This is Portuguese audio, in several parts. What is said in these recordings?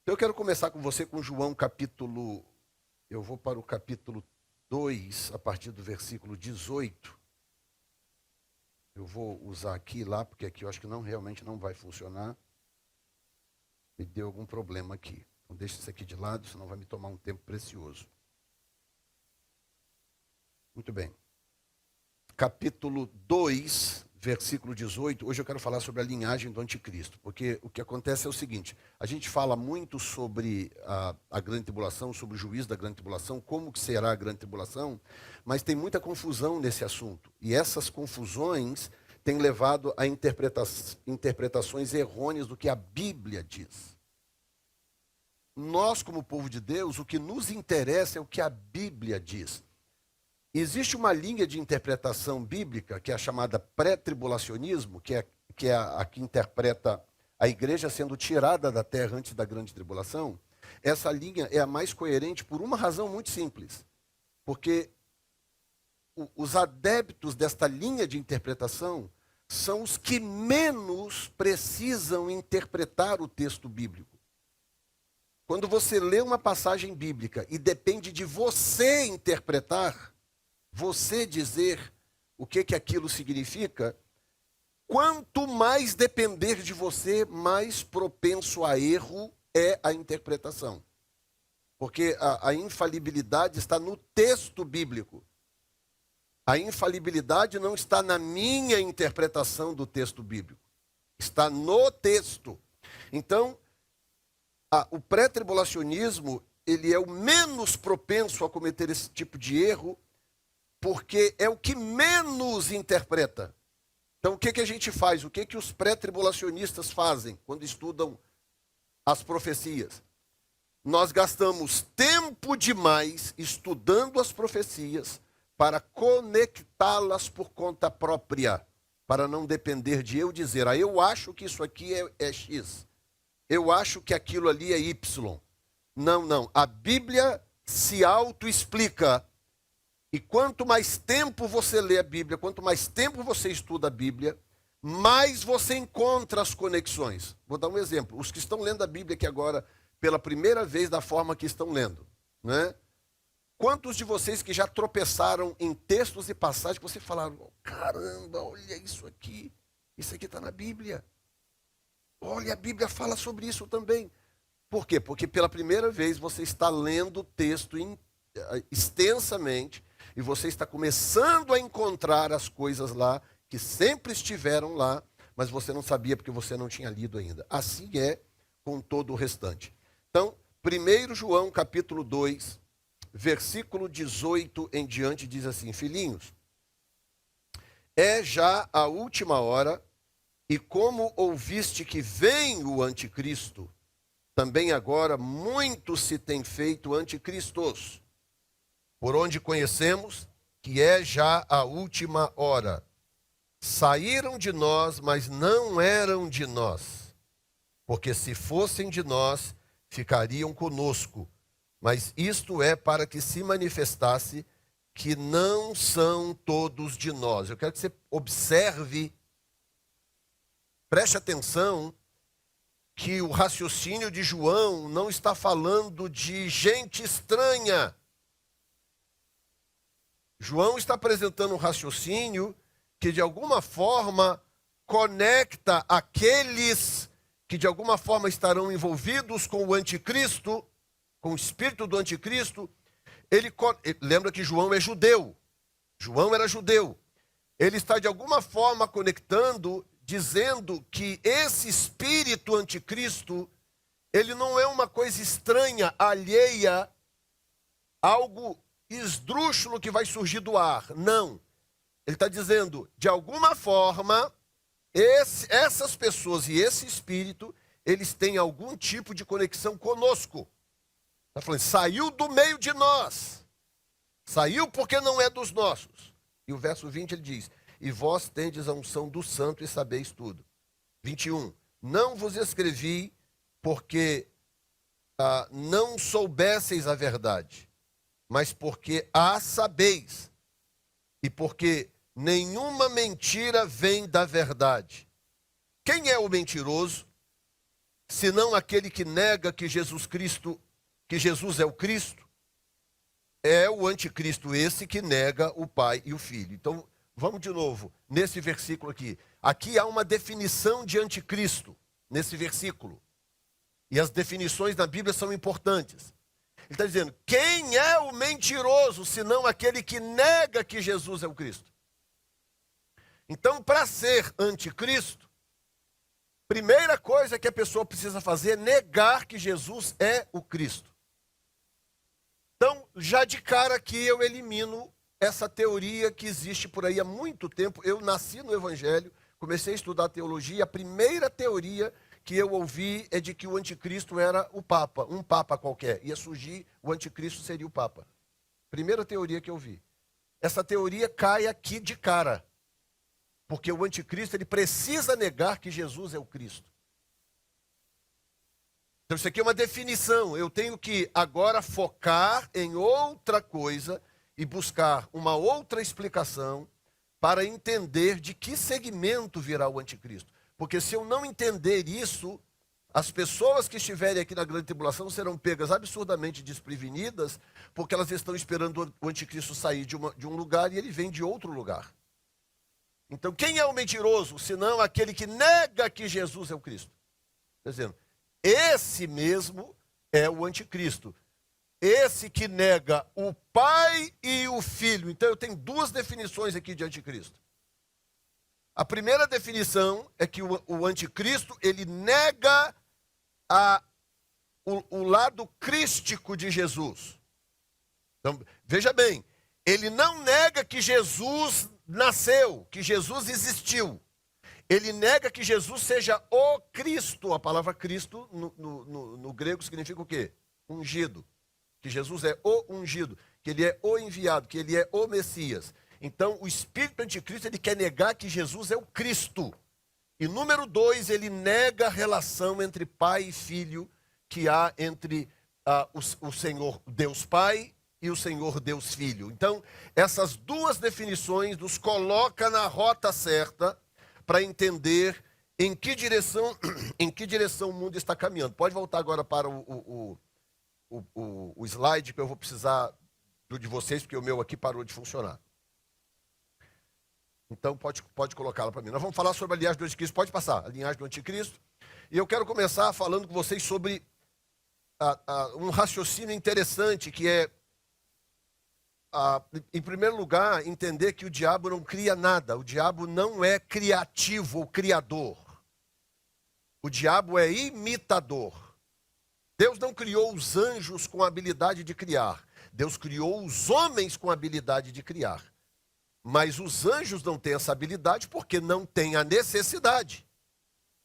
Então eu quero começar com você com João capítulo... Eu vou para o capítulo 2, a partir do versículo 18. Eu vou usar aqui e lá, porque aqui eu acho que realmente não vai funcionar. Me deu algum problema aqui. Então deixa isso aqui de lado, senão vai me tomar um tempo precioso. Muito bem. Capítulo 2, versículo 18. Hoje eu quero falar sobre a linhagem do anticristo. Porque o que acontece é o seguinte. A gente fala muito sobre a grande tribulação, sobre o juízo da grande tribulação, como que será a grande tribulação. Mas tem muita confusão nesse assunto. E essas confusões têm levado a interpretações errôneas do que a Bíblia diz. Nós, como povo de Deus, o que nos interessa é o que a Bíblia diz. Existe uma linha de interpretação bíblica, que é a chamada pré-tribulacionismo, que é a que interpreta a igreja sendo tirada da terra antes da grande tribulação. Essa linha é a mais coerente por uma razão muito simples. Porque os adeptos desta linha de interpretação são os que menos precisam interpretar o texto bíblico. Quando você lê uma passagem bíblica e depende de você interpretar, você dizer o que aquilo significa, quanto mais depender de você, mais propenso a erro é a interpretação. Porque a infalibilidade está no texto bíblico. A infalibilidade não está na minha interpretação do texto bíblico. Está no texto. Então, o pré-tribulacionismo, ele é o menos propenso a cometer esse tipo de erro, porque é o que menos interpreta. Então, o que a gente faz? O que os pré-tribulacionistas fazem quando estudam as profecias? Nós gastamos tempo demais estudando as profecias para conectá-las por conta própria, para não depender de eu dizer, eu acho que isso aqui é X, eu acho que aquilo ali é Y. Não. A Bíblia se auto-explica. E quanto mais tempo você lê a Bíblia, quanto mais tempo você estuda a Bíblia, mais você encontra as conexões. Vou dar um exemplo. Os que estão lendo a Bíblia aqui agora, pela primeira vez da forma que estão lendo, né? Quantos de vocês que já tropeçaram em textos e passagens que você falaram, caramba, olha isso aqui está na Bíblia. Olha, a Bíblia fala sobre isso também. Por quê? Porque pela primeira vez você está lendo o texto extensamente, e você está começando a encontrar as coisas lá, que sempre estiveram lá, mas você não sabia porque você não tinha lido ainda. Assim é com todo o restante. Então, 1 João capítulo 2, versículo 18 em diante, diz assim, filhinhos, é já a última hora, e como ouviste que vem o anticristo, também agora muitos se têm feito anticristos, por onde conhecemos que é já a última hora. Saíram de nós, mas não eram de nós. Porque se fossem de nós, ficariam conosco. Mas isto é para que se manifestasse que não são todos de nós. Eu quero que você observe, preste atenção, que o raciocínio de João não está falando de gente estranha. João está apresentando um raciocínio que de alguma forma conecta aqueles que de alguma forma estarão envolvidos com o anticristo, com o espírito do anticristo. Lembra que João é judeu. João era judeu. Ele está de alguma forma conectando, dizendo que esse espírito anticristo, ele não é uma coisa estranha, alheia, algo esdrúxulo que vai surgir do ar. Não. Ele está dizendo, de alguma forma, essas pessoas e esse espírito, eles têm algum tipo de conexão conosco. Está falando, saiu do meio de nós. Saiu porque não é dos nossos. E o verso 20 ele diz, e vós tendes a unção do santo e sabeis tudo. 21, não vos escrevi porque não soubesseis a verdade, mas porque a sabeis, e porque nenhuma mentira vem da verdade. Quem é o mentiroso? senão aquele que nega que Jesus é o Cristo. É o anticristo esse que nega o Pai e o Filho. Então, vamos de novo, nesse versículo aqui. Aqui há uma definição de anticristo, nesse versículo. E as definições na Bíblia são importantes. Ele está dizendo, quem é o mentiroso, senão aquele que nega que Jesus é o Cristo? Então, para ser anticristo, primeira coisa que a pessoa precisa fazer é negar que Jesus é o Cristo. Então, já de cara aqui eu elimino essa teoria que existe por aí há muito tempo. Eu nasci no Evangelho, comecei a estudar teologia, a primeira teoria que eu ouvi é de que o anticristo era o Papa, um Papa qualquer. Ia surgir, o anticristo seria o Papa. Primeira teoria que eu vi. Essa teoria cai aqui de cara. Porque o anticristo, ele precisa negar que Jesus é o Cristo. Então isso aqui é uma definição. Eu tenho que agora focar em outra coisa e buscar uma outra explicação para entender de que segmento virá o anticristo. Porque se eu não entender isso, as pessoas que estiverem aqui na grande tribulação serão pegas absurdamente desprevenidas, porque elas estão esperando o anticristo sair de um lugar e ele vem de outro lugar. Então, quem é o mentiroso, senão aquele que nega que Jesus é o Cristo? Está dizendo, esse mesmo é o anticristo. Esse que nega o Pai e o Filho. Então, eu tenho duas definições aqui de anticristo. A primeira definição é que o anticristo, ele nega o lado crístico de Jesus. Então, veja bem, ele não nega que Jesus nasceu, que Jesus existiu. Ele nega que Jesus seja o Cristo. A palavra Cristo no grego significa o quê? Ungido. Que Jesus é o ungido, que ele é o enviado, que ele é o Messias. Então, o espírito anticristo, ele quer negar que Jesus é o Cristo. E número 2, ele nega a relação entre pai e filho que há entre o Senhor Deus Pai e o Senhor Deus Filho. Então, essas duas definições nos coloca na rota certa para entender em que direção o mundo está caminhando. Pode voltar agora para o slide, que eu vou precisar do de vocês, porque o meu aqui parou de funcionar. Então, pode colocá-la para mim. Nós vamos falar sobre a linhagem do anticristo. Pode passar, a linhagem do anticristo. E eu quero começar falando com vocês sobre um raciocínio interessante, que é, em primeiro lugar, entender que o diabo não cria nada. O diabo não é criativo ou criador. O diabo é imitador. Deus não criou os anjos com a habilidade de criar. Deus criou os homens com a habilidade de criar. Mas os anjos não têm essa habilidade porque não têm a necessidade.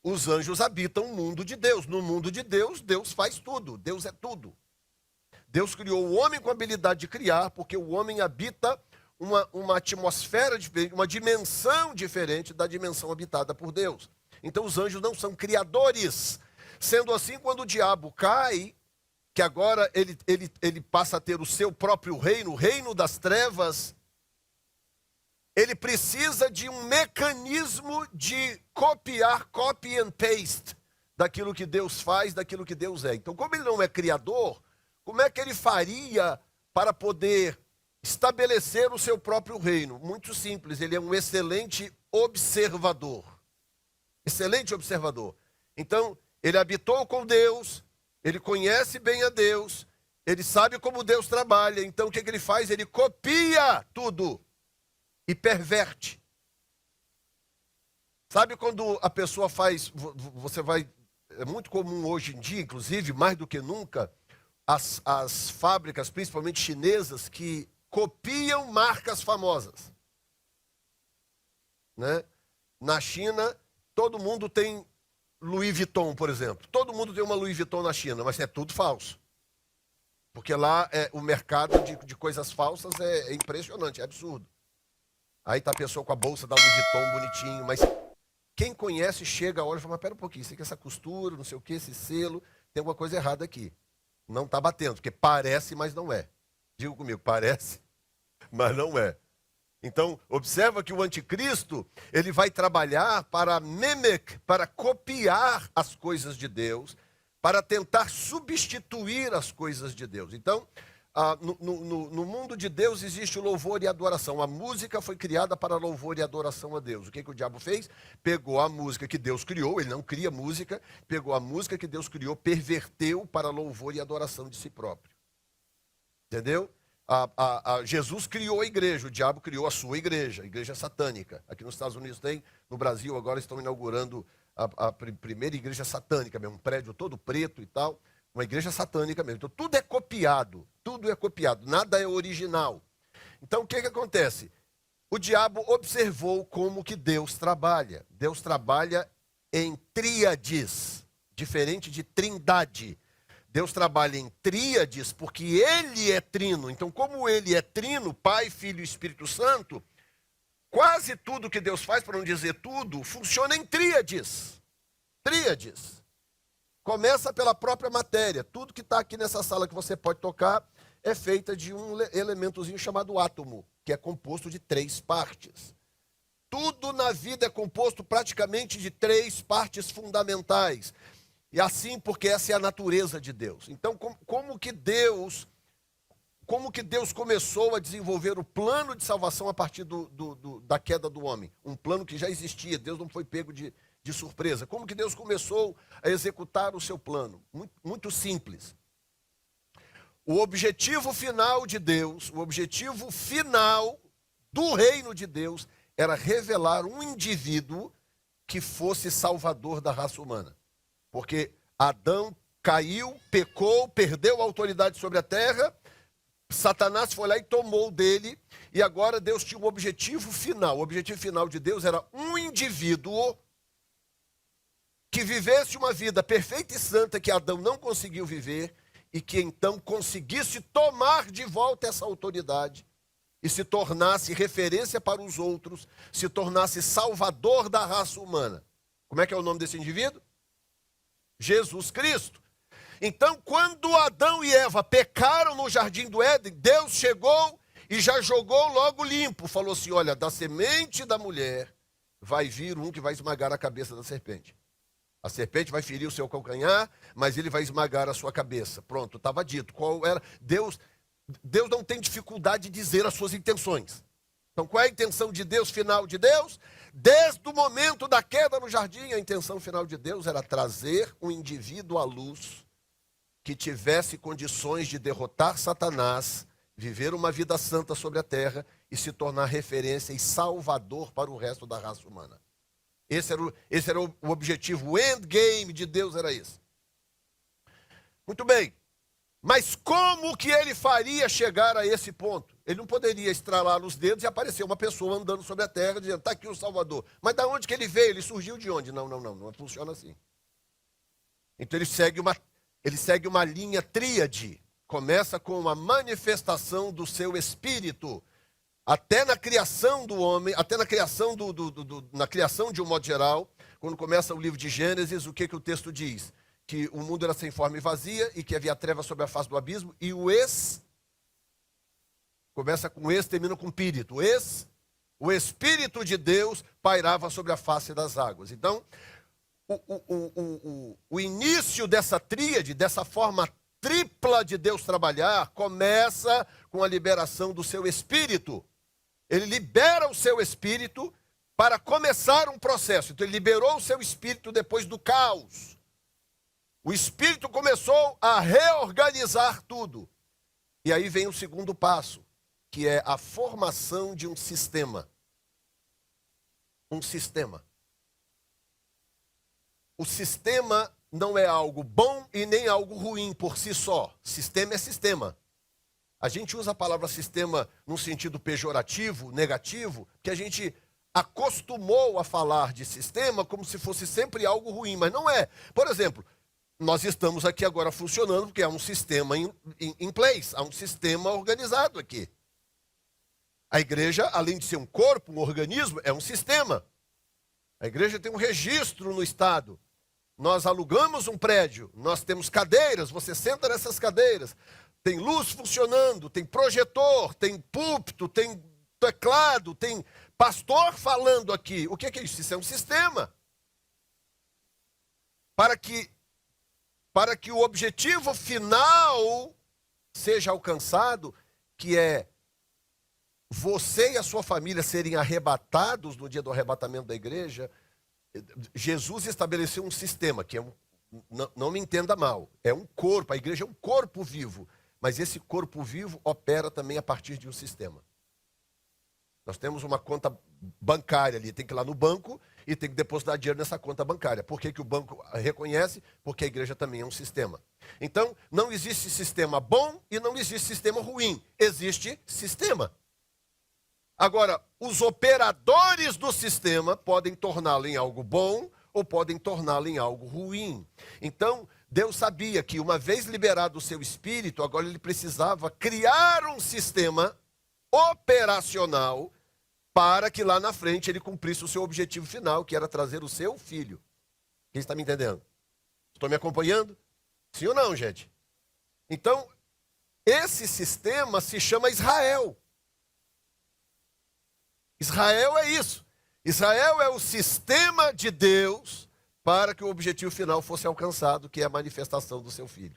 Os anjos habitam o mundo de Deus. No mundo de Deus, Deus faz tudo. Deus é tudo. Deus criou o homem com a habilidade de criar, porque o homem habita uma atmosfera diferente, uma dimensão diferente da dimensão habitada por Deus. Então os anjos não são criadores. Sendo assim, quando o diabo cai, que agora ele passa a ter o seu próprio reino, o reino das trevas, ele precisa de um mecanismo de copiar, copy and paste, daquilo que Deus faz, daquilo que Deus é. Então, como ele não é criador, como é que ele faria para poder estabelecer o seu próprio reino? Muito simples, ele é um excelente observador. Excelente observador. Então, ele habitou com Deus, ele conhece bem a Deus, ele sabe como Deus trabalha. Então, o que ele faz? Ele copia tudo e perverte. Sabe quando a pessoa faz, é muito comum hoje em dia, inclusive, mais do que nunca, as fábricas, principalmente chinesas, que copiam marcas famosas. Né? Na China, todo mundo tem Louis Vuitton, por exemplo. Todo mundo tem uma Louis Vuitton na China, mas é tudo falso. Porque lá o mercado de coisas falsas é impressionante, é absurdo. Aí está a pessoa com a bolsa da Louis Vuitton bonitinho, mas quem conhece chega, olha e fala, mas pera um pouquinho, isso aqui, essa costura, não sei o que, esse selo, tem alguma coisa errada aqui. Não está batendo, porque parece, mas não é. Diga comigo, parece, mas não é. Então, observa que o anticristo, ele vai trabalhar para copiar as coisas de Deus, para tentar substituir as coisas de Deus. Então, no mundo de Deus existe o louvor e a adoração. A música foi criada para louvor e adoração a Deus. O que o diabo fez? Pegou a música que Deus criou, ele não cria música, pegou a música que Deus criou, perverteu para louvor e adoração de si próprio. Entendeu? Jesus criou a igreja, o diabo criou a sua igreja, a igreja satânica. Aqui nos Estados Unidos tem, no Brasil agora estão inaugurando a primeira igreja satânica mesmo, um prédio todo preto e tal, uma igreja satânica mesmo. Então tudo é copiado, nada é original. Então o que acontece? O diabo observou como que Deus trabalha. Deus trabalha em tríades, diferente de trindade. Deus trabalha em tríades porque ele é trino. Então, como ele é trino, Pai, Filho e Espírito Santo, quase tudo que Deus faz, para não dizer tudo, funciona em tríades. Tríades. Começa pela própria matéria. Tudo que está aqui nessa sala que você pode tocar é feita de um elementozinho chamado átomo, que é composto de 3 partes. Tudo na vida é composto praticamente de 3 partes fundamentais. E assim, porque essa é a natureza de Deus. Então, como que Deus começou a desenvolver o plano de salvação a partir da queda do homem? Um plano que já existia, Deus não foi pego de surpresa. Como que Deus começou a executar o seu plano? Muito simples. O objetivo final de Deus, o objetivo final do reino de Deus, era revelar um indivíduo que fosse salvador da raça humana. Porque Adão caiu, pecou, perdeu a autoridade sobre a terra, Satanás foi lá e tomou dele, e agora Deus tinha um objetivo final. O objetivo final de Deus era um indivíduo que vivesse uma vida perfeita e santa que Adão não conseguiu viver, e que então conseguisse tomar de volta essa autoridade, e se tornasse referência para os outros, se tornasse salvador da raça humana. Como é que é o nome desse indivíduo? Jesus Cristo. Então, quando Adão e Eva pecaram no jardim do Éden, Deus chegou e já jogou logo limpo. Falou assim, olha, da semente da mulher vai vir um que vai esmagar a cabeça da serpente. A serpente vai ferir o seu calcanhar, mas ele vai esmagar a sua cabeça. Pronto, estava dito. Qual era? Deus não tem dificuldade de dizer as suas intenções. Então, qual é a intenção de Deus, final de Deus? Desde o momento da queda no jardim, a intenção final de Deus era trazer um indivíduo à luz que tivesse condições de derrotar Satanás, viver uma vida santa sobre a terra e se tornar referência e salvador para o resto da raça humana. Esse era o objetivo, o endgame de Deus era esse. Muito bem. Mas como que ele faria chegar a esse ponto? Ele não poderia estralar os dedos e aparecer uma pessoa andando sobre a terra dizendo, está aqui o Salvador. Mas da onde que ele veio? Ele surgiu de onde? Não funciona assim. Então ele segue uma linha tríade. Começa com uma manifestação do seu espírito. Até na criação do homem, até na criação, na criação de um modo geral, quando começa o livro de Gênesis, o que o texto diz? Que o mundo era sem forma e vazia, e que havia trevas sobre a face do abismo, e começa com termina com pírito. O Espírito de Deus pairava sobre a face das águas. Então, o início dessa tríade, dessa forma tripla de Deus trabalhar, começa com a liberação do seu Espírito. Ele libera o seu Espírito para começar um processo. Então, ele liberou o seu Espírito depois do caos. O Espírito começou a reorganizar tudo. E aí vem o segundo passo, que é a formação de um sistema. Um sistema. O sistema não é algo bom e nem algo ruim por si só. Sistema é sistema. A gente usa a palavra sistema num sentido pejorativo, negativo, que a gente acostumou a falar de sistema como se fosse sempre algo ruim, mas não é. Por exemplo, nós estamos aqui agora funcionando porque há um sistema em place, há um sistema organizado aqui. A igreja, além de ser um corpo, um organismo, é um sistema. A igreja tem um registro no Estado. Nós alugamos um prédio, nós temos cadeiras, você senta nessas cadeiras. Tem luz funcionando, tem projetor, tem púlpito, tem teclado, tem pastor falando aqui. O que é isso? Isso é um sistema. Para que o objetivo final seja alcançado, que é você e a sua família serem arrebatados no dia do arrebatamento da igreja, Jesus estabeleceu um sistema, que é não me entenda mal, é um corpo, a igreja é um corpo vivo, mas esse corpo vivo opera também a partir de um sistema. Nós temos uma conta bancária ali, tem que ir lá no banco e tem que depositar dinheiro nessa conta bancária. Por que o banco reconhece? Porque a igreja também é um sistema. Então, não existe sistema bom e não existe sistema ruim. Existe sistema. Agora, os operadores do sistema podem torná-lo em algo bom ou podem torná-lo em algo ruim. Então, Deus sabia que uma vez liberado o seu espírito, agora ele precisava criar um sistema operacional para que lá na frente ele cumprisse o seu objetivo final, que era trazer o seu filho. Quem está me entendendo? Estou me acompanhando? Sim ou não, gente? Então, esse sistema se chama Israel. Israel é isso. Israel é o sistema de Deus para que o objetivo final fosse alcançado, que é a manifestação do seu filho.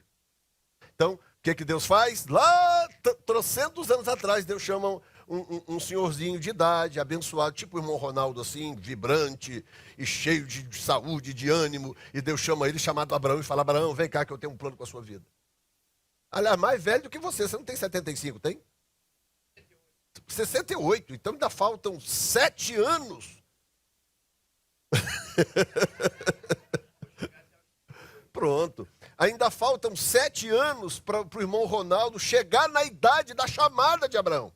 Então, o que Deus faz? Lá, trocentos anos atrás, Deus chama um senhorzinho de idade, abençoado, tipo o irmão Ronaldo, assim, vibrante e cheio de saúde, de ânimo. E Deus chama ele, chamado Abraão, e fala: Abraão, vem cá que eu tenho um plano com a sua vida. Aliás, mais velho do que você não tem 75, tem? 68, então ainda faltam 7 anos. Pronto. Ainda faltam 7 anos para o irmão Ronaldo chegar na idade da chamada de Abraão.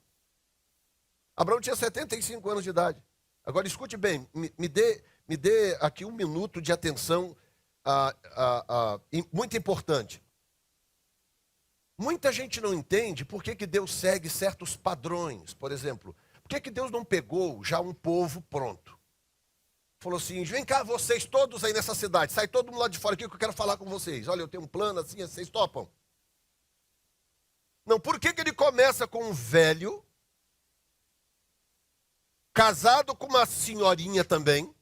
Abraão tinha 75 anos de idade. Agora escute bem, me dê aqui 1 minuto de atenção muito importante. Muita gente não entende por que Deus segue certos padrões. Por exemplo, por que Deus não pegou já um povo pronto? Falou assim: vem cá vocês todos aí nessa cidade, sai todo mundo lá de fora aqui que eu quero falar com vocês. Olha, eu tenho um plano assim, vocês topam? Não, por que ele começa com um velho, casado com uma senhorinha também,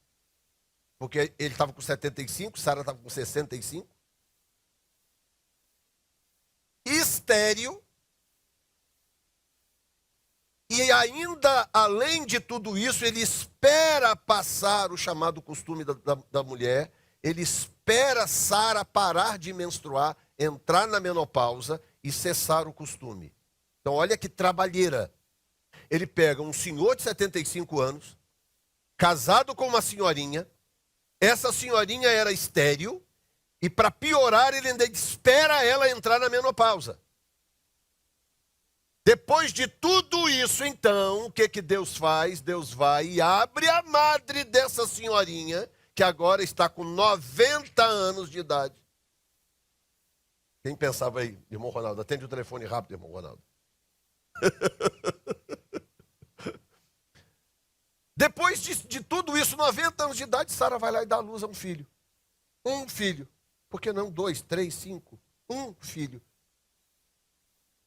porque ele estava com 75, Sara estava com 65, estéril, e ainda, além de tudo isso, ele espera passar o chamado costume da mulher, ele espera Sara parar de menstruar, entrar na menopausa e cessar o costume. Então, olha que trabalheira. Ele pega um senhor de 75 anos, casado com uma senhorinha, essa senhorinha era estéril, e para piorar, ele ainda espera ela entrar na menopausa. Depois de tudo isso, então, o que Deus faz? Deus vai e abre a madre dessa senhorinha, que agora está com 90 anos de idade. Quem pensava aí, irmão Ronaldo? Atende o telefone rápido, irmão Ronaldo. Depois de tudo isso, 90 anos de idade, Sara vai lá e dá à luz a um filho. Um filho. Por que não 2, 3, 5? Um filho.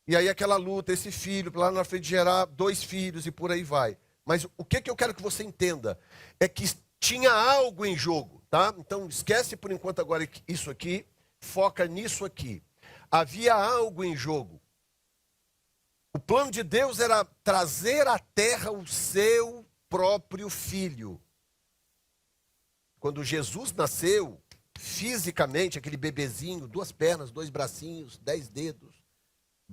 E aí aquela luta, esse filho, lá na frente gerar 2 filhos e por aí vai. Mas o que eu quero que você entenda é que tinha algo em jogo, tá? Então esquece por enquanto agora isso aqui, foca nisso aqui. Havia algo em jogo. O plano de Deus era trazer à terra o seu próprio filho. Quando Jesus nasceu, fisicamente, aquele bebezinho, 2 pernas, 2 bracinhos, 10 dedos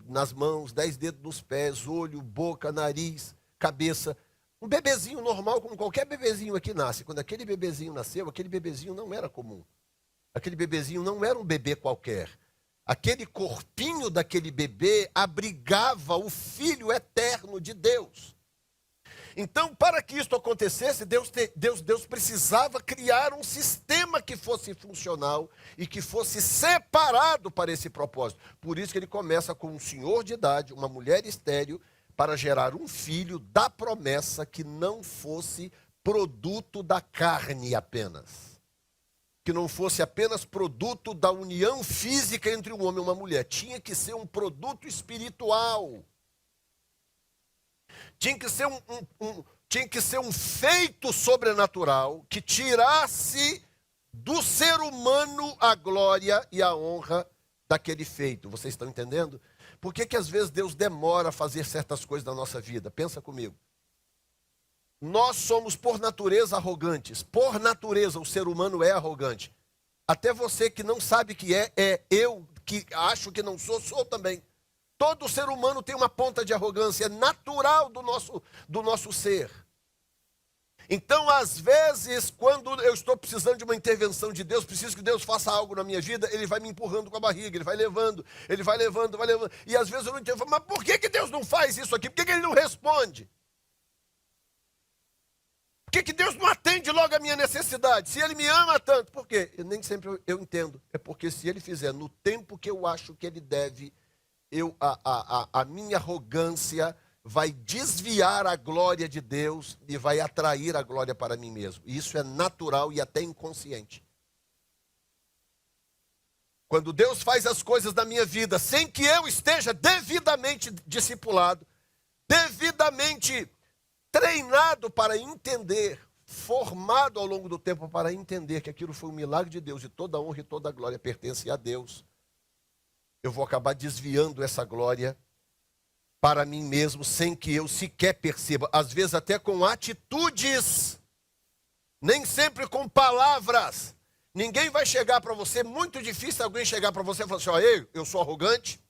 nas mãos, 10 dedos nos pés, olho, boca, nariz, cabeça. Um bebezinho normal, como qualquer bebezinho aqui nasce. Quando aquele bebezinho nasceu, aquele bebezinho não era comum. Aquele bebezinho não era um bebê qualquer. Aquele corpinho daquele bebê abrigava o Filho eterno de Deus. Então, para que isso acontecesse, Deus precisava criar um sistema que fosse funcional e que fosse separado para esse propósito. Por isso que ele começa com um senhor de idade, uma mulher estéril, para gerar um filho da promessa que não fosse produto da carne apenas. Que não fosse apenas produto da união física entre um homem e uma mulher. Tinha que ser um produto espiritual. Tinha que ser tinha que ser um feito sobrenatural que tirasse do ser humano a glória e a honra daquele feito. Vocês estão entendendo? Por que que às vezes Deus demora a fazer certas coisas na nossa vida? Pensa comigo. Nós somos por natureza arrogantes. Por natureza o ser humano é arrogante. Até você que não sabe que é. Eu que acho que não sou, sou também. Todo ser humano tem uma ponta de arrogância, é natural do nosso ser. Então, às vezes, quando eu estou precisando de uma intervenção de Deus, preciso que Deus faça algo na minha vida, Ele vai me empurrando com a barriga, Ele vai levando. E às vezes eu não entendo, mas por que Deus não faz isso aqui? Por que Ele não responde? Por que Deus não atende logo a minha necessidade? Se Ele me ama tanto, por quê? Nem sempre eu entendo. É porque se Ele fizer no tempo que eu acho que Ele deve, a minha arrogância vai desviar a glória de Deus e vai atrair a glória para mim mesmo. Isso é natural e até inconsciente. Quando Deus faz as coisas na minha vida sem que eu esteja devidamente discipulado, devidamente treinado para entender, formado ao longo do tempo para entender que aquilo foi um milagre de Deus e toda a honra e toda a glória pertence a Deus, eu vou acabar desviando essa glória para mim mesmo, sem que eu sequer perceba. Às vezes até com atitudes, nem sempre com palavras. Ninguém vai chegar para você, muito difícil alguém chegar para você e falar assim, ó, eu sou arrogante.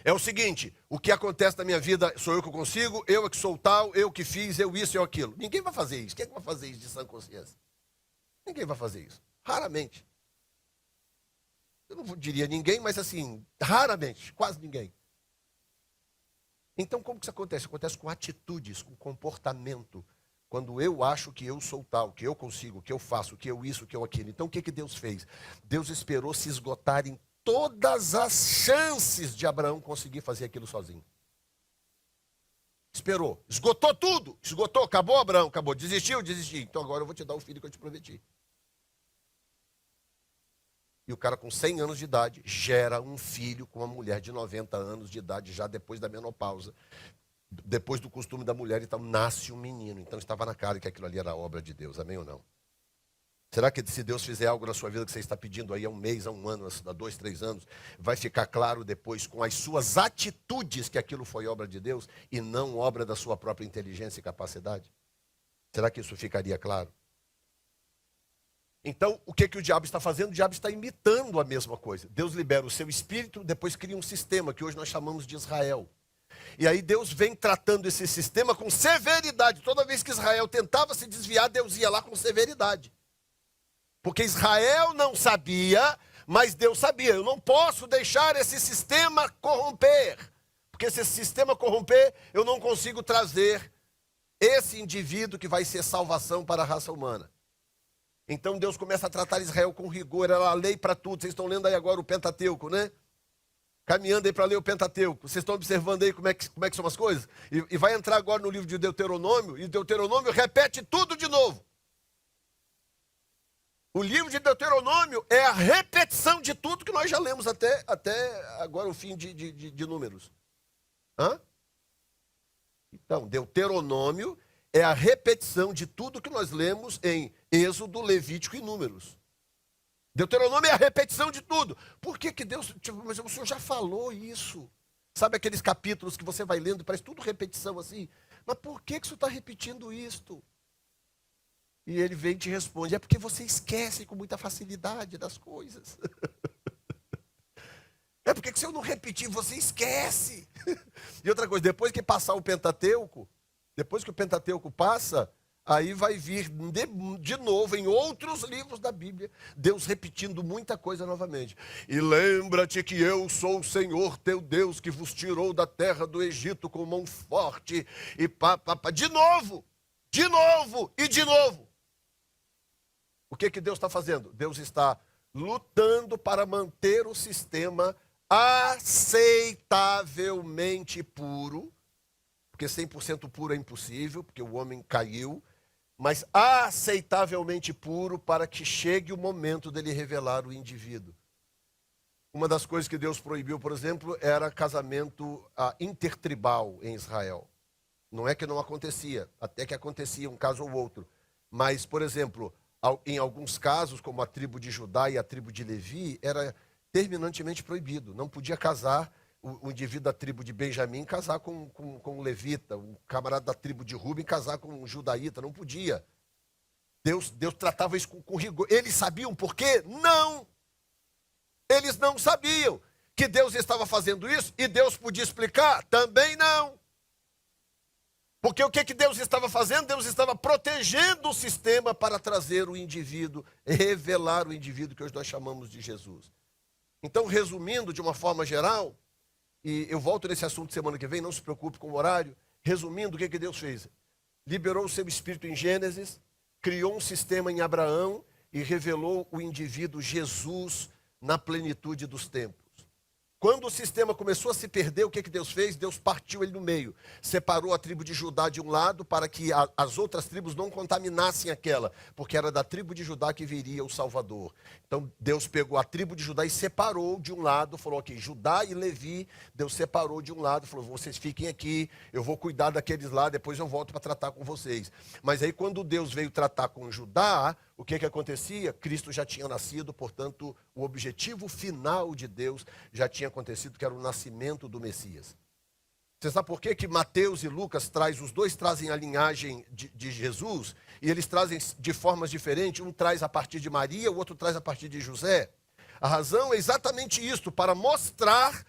É o seguinte, o que acontece na minha vida sou eu que consigo, eu é que sou tal, eu que fiz, eu isso, eu aquilo. Ninguém vai fazer isso. Quem é que vai fazer isso de sã consciência? Ninguém vai fazer isso. Raramente. Eu não diria ninguém, mas assim, raramente, quase ninguém. Então, como que isso acontece? Acontece com atitudes, com comportamento. Quando eu acho que eu sou tal, que eu consigo, que eu faço, que eu isso, que eu aquilo. Então, o que Deus fez? Deus esperou se esgotarem todas as chances de Abraão conseguir fazer aquilo sozinho. Esperou. Esgotou tudo. Esgotou. Acabou, Abraão. Acabou. Desistiu? Desisti. Então, agora eu vou te dar o filho que eu te prometi. E o cara com 100 anos de idade gera um filho com uma mulher de 90 anos de idade, já depois da menopausa, depois do costume da mulher, então nasce um menino. Então estava na cara que aquilo ali era obra de Deus, amém ou não? Será que se Deus fizer algo na sua vida que você está pedindo aí há um mês, há um ano, há 2, 3 anos, vai ficar claro depois com as suas atitudes que aquilo foi obra de Deus e não obra da sua própria inteligência e capacidade? Será que isso ficaria claro? Então, o que o diabo está fazendo? O diabo está imitando a mesma coisa. Deus libera o seu espírito, depois cria um sistema que hoje nós chamamos de Israel. E aí Deus vem tratando esse sistema com severidade. Toda vez que Israel tentava se desviar, Deus ia lá com severidade. Porque Israel não sabia, mas Deus sabia. Eu não posso deixar esse sistema corromper. Porque se esse sistema corromper, eu não consigo trazer esse indivíduo que vai ser salvação para a raça humana. Então Deus começa a tratar Israel com rigor, era a lei para tudo. Vocês estão lendo aí agora o Pentateuco, né? Caminhando aí para ler o Pentateuco. Vocês estão observando aí como é que são as coisas? E vai entrar agora no livro de Deuteronômio, e Deuteronômio repete tudo de novo. O livro de Deuteronômio é a repetição de tudo que nós já lemos até agora o fim de Números. Hã? Então, Deuteronômio é a repetição de tudo que nós lemos em Êxodo, Levítico e Números. Deuteronômio é a repetição de tudo. Por que Deus... mas o Senhor já falou isso. Sabe aqueles capítulos que você vai lendo e parece tudo repetição assim? Mas por que o Senhor está repetindo isto? E ele vem e te responde, é porque você esquece com muita facilidade das coisas. É porque se eu não repetir, você esquece. E outra coisa, depois que passar o Pentateuco, depois que o Pentateuco passa, aí vai vir de novo em outros livros da Bíblia, Deus repetindo muita coisa novamente. E lembra-te que eu sou o Senhor teu Deus, que vos tirou da terra do Egito com mão forte. E de novo e de novo. O que Deus está fazendo? Deus está lutando para manter o sistema aceitavelmente puro, porque 100% puro é impossível, porque o homem caiu, mas aceitavelmente puro para que chegue o momento dele revelar o indivíduo. Uma das coisas que Deus proibiu, por exemplo, era casamento intertribal em Israel. Não é que não acontecia, até que acontecia um caso ou outro. Mas, por exemplo, em alguns casos, como a tribo de Judá e a tribo de Levi, era terminantemente proibido. Não podia casar o indivíduo da tribo de Benjamim casar com um levita, um camarada da tribo de Ruben casar com um judaíta. Não podia. Deus tratava isso com rigor. Eles sabiam por quê? Não! Eles não sabiam que Deus estava fazendo isso e Deus podia explicar? Também não. Porque o que Deus estava fazendo? Deus estava protegendo o sistema para trazer o indivíduo, revelar o indivíduo que hoje nós chamamos de Jesus. Então, resumindo de uma forma geral, e eu volto nesse assunto semana que vem, não se preocupe com o horário. Resumindo, o que Deus fez? Liberou o seu espírito em Gênesis, criou um sistema em Abraão e revelou o indivíduo Jesus na plenitude dos tempos. Quando o sistema começou a se perder, o que Deus fez? Deus partiu ele no meio. Separou a tribo de Judá de um lado para que as outras tribos não contaminassem aquela, porque era da tribo de Judá que viria o Salvador. Então Deus pegou a tribo de Judá e separou de um lado, falou aqui, Judá e Levi, Deus separou de um lado, falou, vocês fiquem aqui, eu vou cuidar daqueles lá, depois eu volto para tratar com vocês. Mas aí quando Deus veio tratar com Judá, o que acontecia? Cristo já tinha nascido, portanto, o objetivo final de Deus já tinha acontecido, que era o nascimento do Messias. Você sabe por que Mateus e Lucas os dois trazem a linhagem de Jesus, e eles trazem de formas diferentes, um traz a partir de Maria, o outro traz a partir de José? A razão é exatamente isto, para mostrar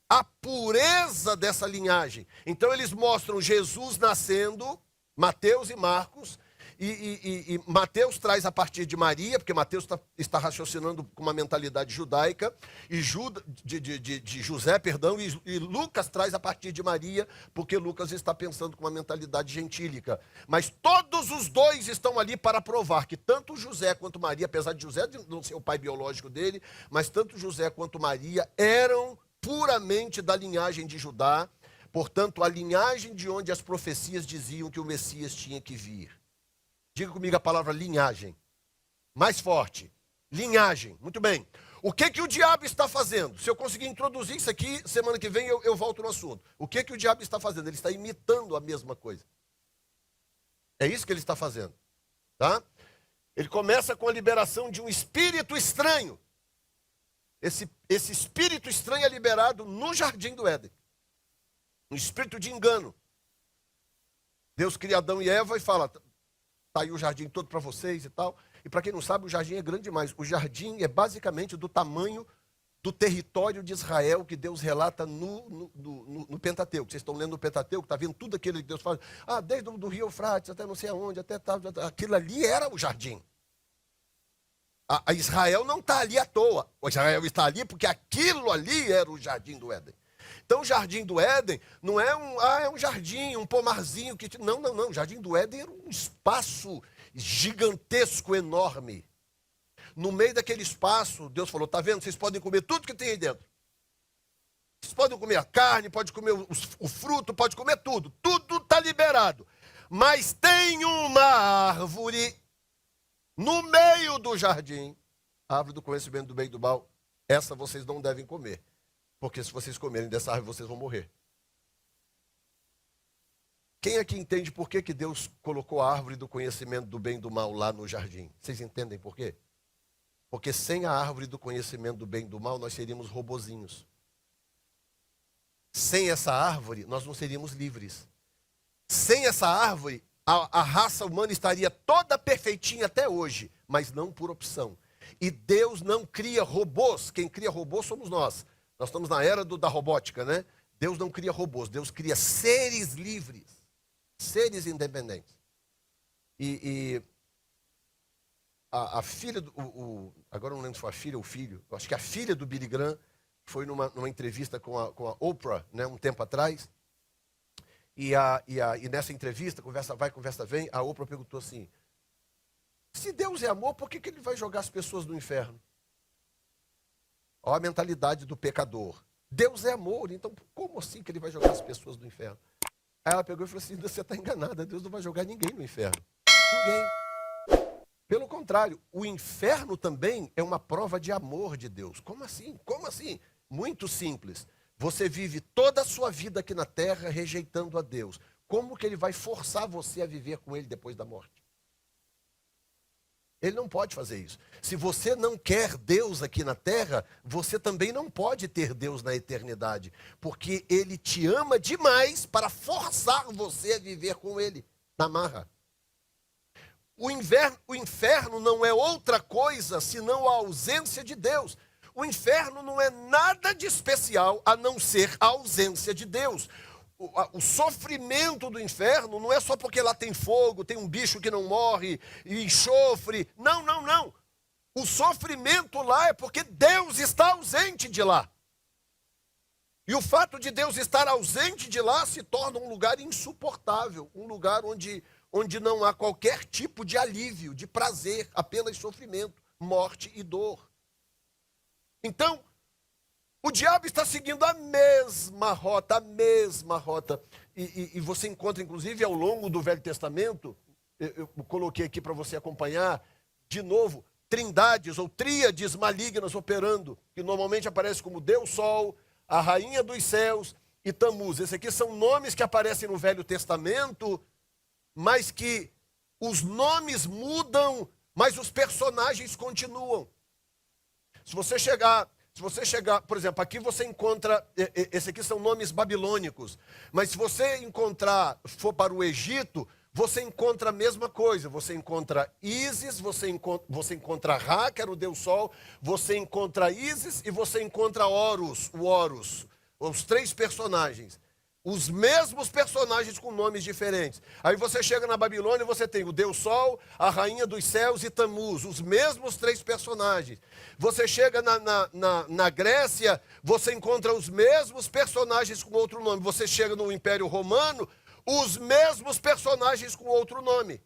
a pureza dessa linhagem. Então eles mostram Jesus nascendo, Mateus e Marcos, e Mateus traz a partir de Maria, porque Mateus está raciocinando com uma mentalidade judaica, e de José, perdão, e Lucas traz a partir de Maria, porque Lucas está pensando com uma mentalidade gentílica. Mas todos os dois estão ali para provar que tanto José quanto Maria, apesar de José não ser o pai biológico dele, mas tanto José quanto Maria eram puramente da linhagem de Judá, portanto, a linhagem de onde as profecias diziam que o Messias tinha que vir. Diga comigo a palavra linhagem. Mais forte. Linhagem. Muito bem. O que o diabo está fazendo? Se eu conseguir introduzir isso aqui, semana que vem eu volto no assunto. O que o diabo está fazendo? Ele está imitando a mesma coisa. É isso que ele está fazendo. Tá? Ele começa com a liberação de um espírito estranho. Esse espírito estranho é liberado no jardim do Éden. Um espírito de engano. Deus cria Adão e Eva e fala... Está aí o jardim todo para vocês e tal. E para quem não sabe, o jardim é grande demais. O jardim é basicamente do tamanho do território de Israel que Deus relata no Pentateuco. Vocês estão lendo o Pentateuco, está vendo tudo aquilo que Deus fala. Desde o rio Eufrates até não sei aonde, até tal. Aquilo ali era o jardim. A Israel não está ali à toa. O Israel está ali porque aquilo ali era o jardim do Éden. Então o jardim do Éden não é um jardim, um pomarzinho que... Não. O jardim do Éden era um espaço gigantesco, enorme. No meio daquele espaço, Deus falou, tá vendo? Vocês podem comer tudo que tem aí dentro. Vocês podem comer a carne, podem comer o fruto, podem comer tudo. Tudo está liberado. Mas tem uma árvore no meio do jardim, a árvore do conhecimento do bem e do mal. Essa vocês não devem comer. Porque se vocês comerem dessa árvore, vocês vão morrer. Quem aqui entende por que Deus colocou a árvore do conhecimento do bem e do mal lá no jardim? Vocês entendem por quê? Porque sem a árvore do conhecimento do bem e do mal, nós seríamos robozinhos. Sem essa árvore, nós não seríamos livres. Sem essa árvore, a raça humana estaria toda perfeitinha até hoje, mas não por opção. E Deus não cria robôs. Quem cria robôs somos nós. Nós estamos na era da robótica, né? Deus não cria robôs, Deus cria seres livres, seres independentes. E a filha, agora eu não lembro se foi a filha ou o filho, eu acho que a filha do Billy Graham foi numa entrevista com a Oprah, né, um tempo atrás, e nessa entrevista, conversa vai, conversa vem, a Oprah perguntou assim, se Deus é amor, por que ele vai jogar as pessoas no inferno? Olha a mentalidade do pecador. Deus é amor, então como assim que ele vai jogar as pessoas no inferno? Aí ela pegou e falou assim, você está enganada, Deus não vai jogar ninguém no inferno. Ninguém. Pelo contrário, o inferno também é uma prova de amor de Deus. Como assim? Como assim? Muito simples. Você vive toda a sua vida aqui na terra rejeitando a Deus. como que ele vai forçar você a viver com ele depois da morte? Ele não pode fazer isso. Se você não quer Deus aqui na terra, você também não pode ter Deus na eternidade, porque ele te ama demais para forçar você a viver com ele na marra. O inferno não é outra coisa senão a ausência de Deus. O inferno não é nada de especial a não ser a ausência de Deus. O sofrimento do inferno não é só porque lá tem fogo, tem um bicho que não morre, e enxofre. Não, não, não. O sofrimento lá é porque Deus está ausente de lá. E o fato de Deus estar ausente de lá se torna um lugar insuportável, um lugar onde não há qualquer tipo de alívio, de prazer, apenas sofrimento, morte e dor. Então, o diabo está seguindo a mesma rota, E você encontra, inclusive, ao longo do Velho Testamento, eu coloquei aqui para você acompanhar, de novo, trindades ou tríades malignas operando, que normalmente aparece como Deus Sol, a Rainha dos Céus e Tamuz. Esses aqui são nomes que aparecem no Velho Testamento, mas que os nomes mudam, mas os personagens continuam. Se você chegar, por exemplo, aqui você encontra, esses aqui são nomes babilônicos, mas se você for para o Egito, você encontra a mesma coisa. Você encontra Ísis, você encontra Ra, que era o Deus Sol, você encontra Ísis e você encontra Horus, os três personagens. Os mesmos personagens com nomes diferentes. Aí você chega na Babilônia e você tem o Deus Sol, a Rainha dos Céus e Tamuz, os mesmos três personagens. Você chega na Grécia, você encontra os mesmos personagens com outro nome. Você chega no Império Romano, os mesmos personagens com outro nome.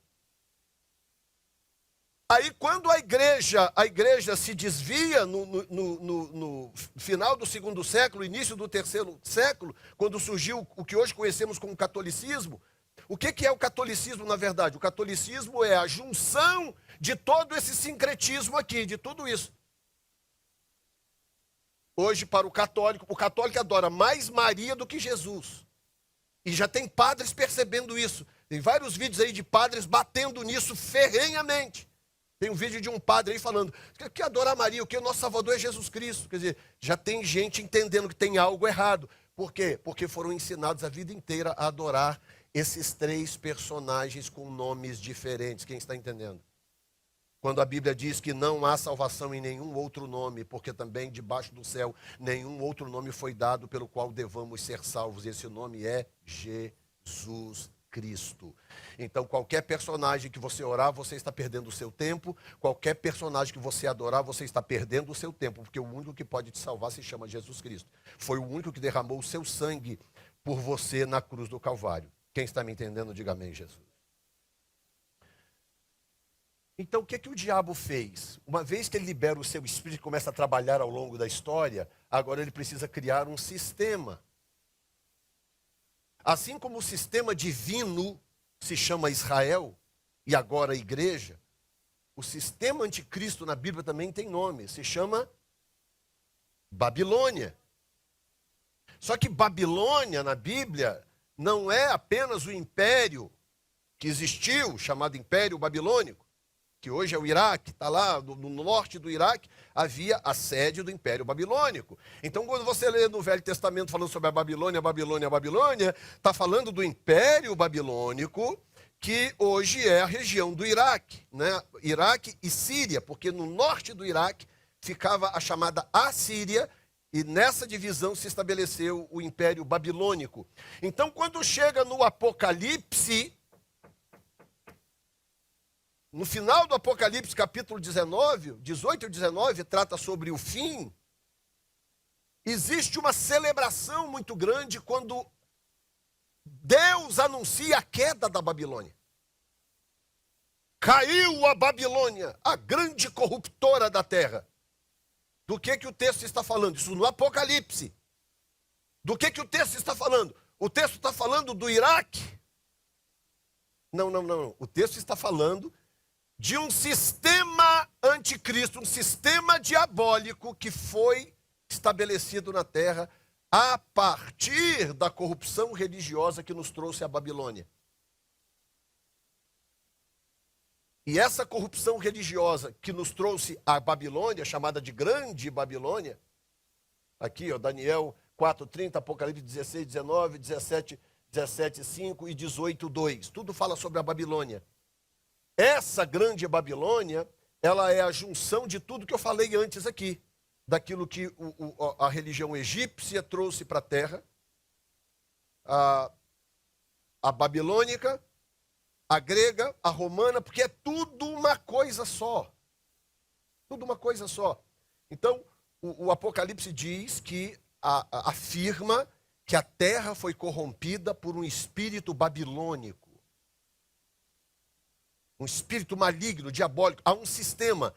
Aí quando a igreja se desvia no final do segundo século, início do terceiro século, quando surgiu o que hoje conhecemos como catolicismo, o que é o catolicismo na verdade? O catolicismo é a junção de todo esse sincretismo aqui, de tudo isso. Hoje para o católico adora mais Maria do que Jesus. E já tem padres percebendo isso. Tem vários vídeos aí de padres batendo nisso ferrenhamente. Tem um vídeo de um padre aí falando que adorar Maria, o que o nosso Salvador é Jesus Cristo. Quer dizer, já tem gente entendendo que tem algo errado. Por quê? Porque foram ensinados a vida inteira a adorar esses três personagens com nomes diferentes. Quem está entendendo? Quando a Bíblia diz que não há salvação em nenhum outro nome, porque também debaixo do céu nenhum outro nome foi dado pelo qual devamos ser salvos. E esse nome é Jesus Cristo. Então, qualquer personagem que você orar, você está perdendo o seu tempo. Qualquer personagem que você adorar, você está perdendo o seu tempo, porque o único que pode te salvar se chama Jesus Cristo. Foi o único que derramou o seu sangue por você na cruz do Calvário. Quem está me entendendo, diga amém, Jesus. Então, o que o diabo fez? Uma vez que ele libera o seu espírito e começa a trabalhar ao longo da história, agora ele precisa criar um sistema. Assim como o sistema divino se chama Israel, e agora a igreja, o sistema anticristo na Bíblia também tem nome, se chama Babilônia. Só que Babilônia na Bíblia não é apenas o império que existiu, chamado Império Babilônico, que hoje é o Iraque, está lá no norte do Iraque, havia a sede do Império Babilônico. Então, quando você lê no Velho Testamento falando sobre a Babilônia, está falando do Império Babilônico, que hoje é a região do Iraque, né? Iraque e Síria, porque no norte do Iraque ficava a chamada Assíria, e nessa divisão se estabeleceu o Império Babilônico. Então, quando chega no Apocalipse, no final do Apocalipse, capítulo 19, 18 e 19, trata sobre o fim. Existe uma celebração muito grande quando Deus anuncia a queda da Babilônia. Caiu a Babilônia, a grande corruptora da terra. Do que o texto está falando? Isso no Apocalipse. Do que o texto está falando? O texto está falando do Iraque? Não. O texto está falando de um sistema anticristo, um sistema diabólico que foi estabelecido na terra a partir da corrupção religiosa que nos trouxe a Babilônia. E essa corrupção religiosa que nos trouxe a Babilônia, chamada de Grande Babilônia, aqui, ó, Daniel 4:30, Apocalipse 16, 19, 17, 5 e 18, 2. Tudo fala sobre a Babilônia. Essa Grande Babilônia, ela é a junção de tudo que eu falei antes aqui. Daquilo que a religião egípcia trouxe para a terra, a babilônica, a grega, a romana, porque é tudo uma coisa só. Tudo uma coisa só. Então, o Apocalipse diz que afirma que a terra foi corrompida por um espírito babilônico. Um espírito maligno, diabólico. Há um sistema.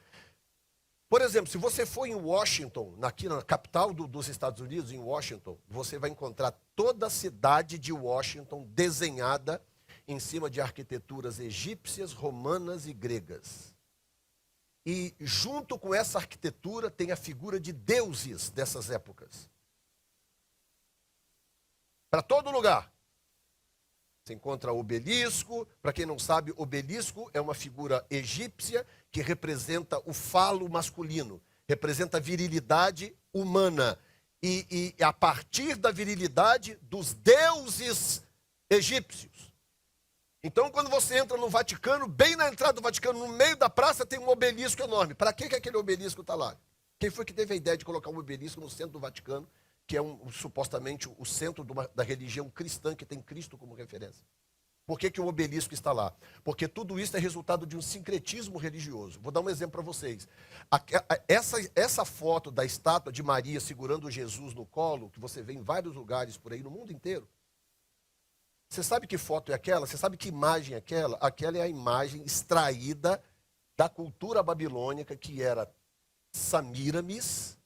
Por exemplo, se você for em Washington, aqui na capital dos Estados Unidos, em Washington, você vai encontrar toda a cidade de Washington desenhada em cima de arquiteturas egípcias, romanas e gregas. E junto com essa arquitetura tem a figura de deuses dessas épocas. Para todo lugar. Você encontra obelisco. Para quem não sabe, obelisco é uma figura egípcia que representa o falo masculino. Representa a virilidade humana. E a partir da virilidade dos deuses egípcios. Então, quando você entra no Vaticano, bem na entrada do Vaticano, no meio da praça, tem um obelisco enorme. Para que aquele obelisco está lá? Quem foi que teve a ideia de colocar um obelisco no centro do Vaticano, que é supostamente o centro da religião cristã, que tem Cristo como referência? Por que o obelisco está lá? Porque tudo isso é resultado de um sincretismo religioso. Vou dar um exemplo para vocês. Essa foto da estátua de Maria segurando Jesus no colo, que você vê em vários lugares por aí no mundo inteiro, você sabe que foto é aquela? Você sabe que imagem é aquela? Aquela é a imagem extraída da cultura babilônica, que era Samíramis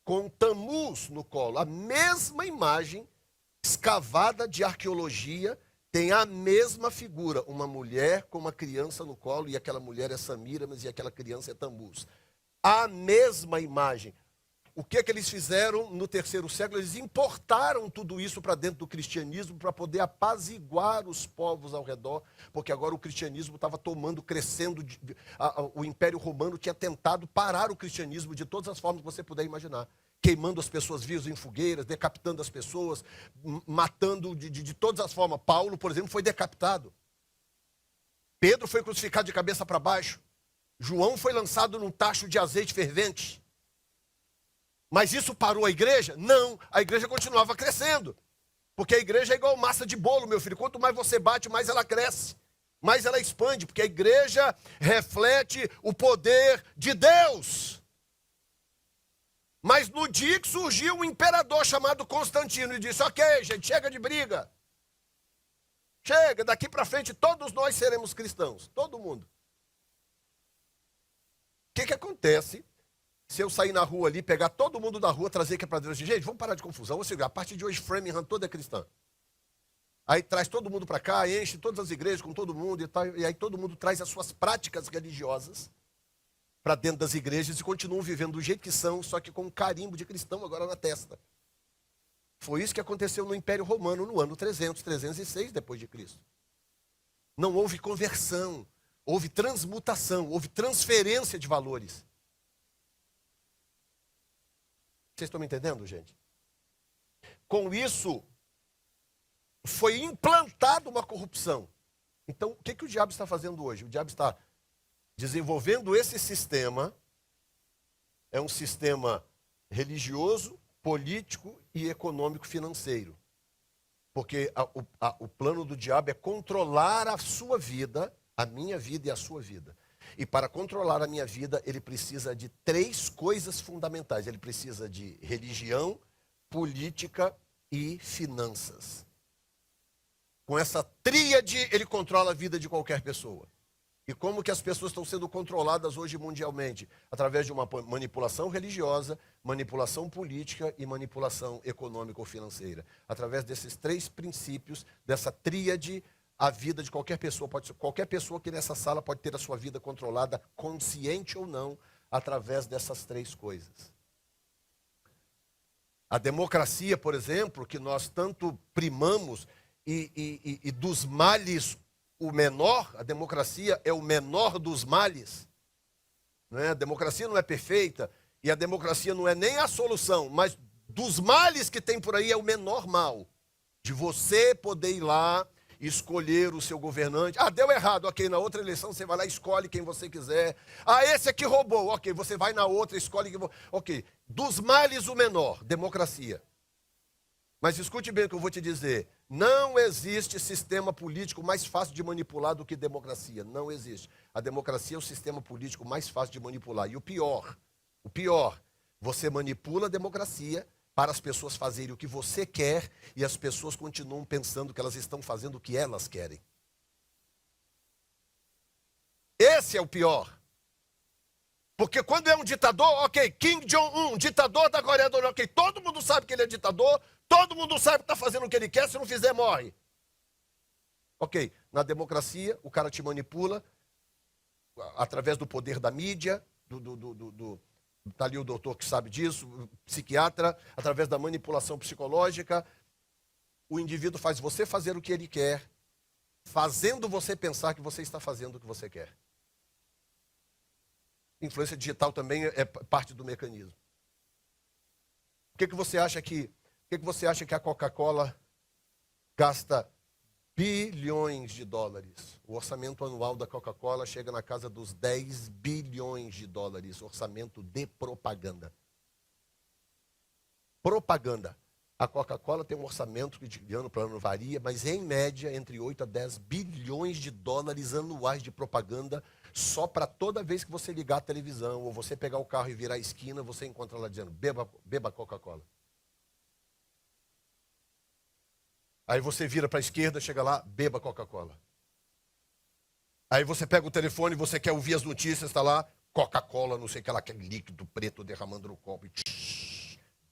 com Tamuz no colo. A mesma imagem escavada de arqueologia tem a mesma figura. Uma mulher com uma criança no colo, e aquela mulher é Samíramis e aquela criança é Tamuz. A mesma imagem. O que eles fizeram no terceiro século? Eles importaram tudo isso para dentro do cristianismo para poder apaziguar os povos ao redor, porque agora o cristianismo estava tomando, crescendo. O Império Romano tinha tentado parar o cristianismo de todas as formas que você puder imaginar. Queimando as pessoas vivas em fogueiras, decapitando as pessoas, matando de todas as formas. Paulo, por exemplo, foi decapitado. Pedro foi crucificado de cabeça para baixo. João foi lançado num tacho de azeite fervente. Mas isso parou a igreja? Não, a igreja continuava crescendo. Porque a igreja é igual massa de bolo, meu filho. Quanto mais você bate, mais ela cresce. Mais ela expande, porque a igreja reflete o poder de Deus. Mas no dia que surgiu um imperador chamado Constantino e disse: ok, gente, chega de briga. Chega, daqui para frente todos nós seremos cristãos. Todo mundo. O que acontece se eu sair na rua ali, pegar todo mundo da rua, trazer aqui para Deus? Gente, vamos parar de confusão. Ou seja, a partir de hoje, Framingham toda é cristã. Aí traz todo mundo para cá, enche todas as igrejas com todo mundo e tal. E aí todo mundo traz as suas práticas religiosas para dentro das igrejas e continuam vivendo do jeito que são, só que com um carimbo de cristão agora na testa. Foi isso que aconteceu no Império Romano no ano 306 depois de Cristo. Não houve conversão, houve transmutação, houve transferência de valores. Vocês estão me entendendo, gente? Com isso, foi implantada uma corrupção. Então, o que o diabo está fazendo hoje? O diabo está desenvolvendo esse sistema. É um sistema religioso, político e econômico financeiro. Porque o plano do diabo é controlar a sua vida, a minha vida e a sua vida. E para controlar a minha vida, ele precisa de 3 coisas fundamentais. Ele precisa de religião, política e finanças. Com essa tríade, ele controla a vida de qualquer pessoa. E como que as pessoas estão sendo controladas hoje mundialmente? Através de uma manipulação religiosa, manipulação política e manipulação econômica ou financeira. Através desses 3 princípios, dessa tríade, a vida de qualquer pessoa qualquer pessoa aqui nessa sala pode ter a sua vida controlada, consciente ou não, através dessas 3 coisas. A democracia, por exemplo, que nós tanto primamos, e dos males o menor, a democracia é o menor dos males. Não é? A democracia não é perfeita, e a democracia não é nem a solução, mas dos males que tem por aí é o menor mal. De você poder ir lá, escolher o seu governante. Ah, deu errado, ok, na outra eleição você vai lá e escolhe quem você quiser. Ah, esse aqui roubou, ok, você vai na outra, escolhe quem você... Ok, dos males o menor, democracia. Mas escute bem o que eu vou te dizer. Não existe sistema político mais fácil de manipular do que democracia. Não existe. A democracia é o sistema político mais fácil de manipular. E o pior, você manipula a democracia para as pessoas fazerem o que você quer e as pessoas continuam pensando que elas estão fazendo o que elas querem. Esse é o pior. Porque quando é um ditador, ok, Kim Jong-un, ditador da Coreia do Norte, ok, todo mundo sabe que ele é ditador, todo mundo sabe que está fazendo o que ele quer, se não fizer, morre. Ok, na democracia, o cara te manipula através do poder da mídia, está ali o doutor que sabe disso, o psiquiatra, através da manipulação psicológica, o indivíduo faz você fazer o que ele quer, fazendo você pensar que você está fazendo o que você quer. Influência digital também é parte do mecanismo. Por que você acha que a Coca-Cola gasta bilhões de dólares? O orçamento anual da Coca-Cola chega na casa dos 10 bilhões de dólares, orçamento de propaganda. Propaganda. A Coca-Cola tem um orçamento que de ano para ano varia, mas em média entre 8 a 10 bilhões de dólares anuais de propaganda, só para toda vez que você ligar a televisão ou você pegar o carro e virar a esquina, você encontra lá dizendo, beba Coca-Cola. Aí você vira para a esquerda, chega lá, beba Coca-Cola. Aí você pega o telefone, você quer ouvir as notícias, está lá, Coca-Cola, não sei o que lá, aquele líquido preto derramando no copo. E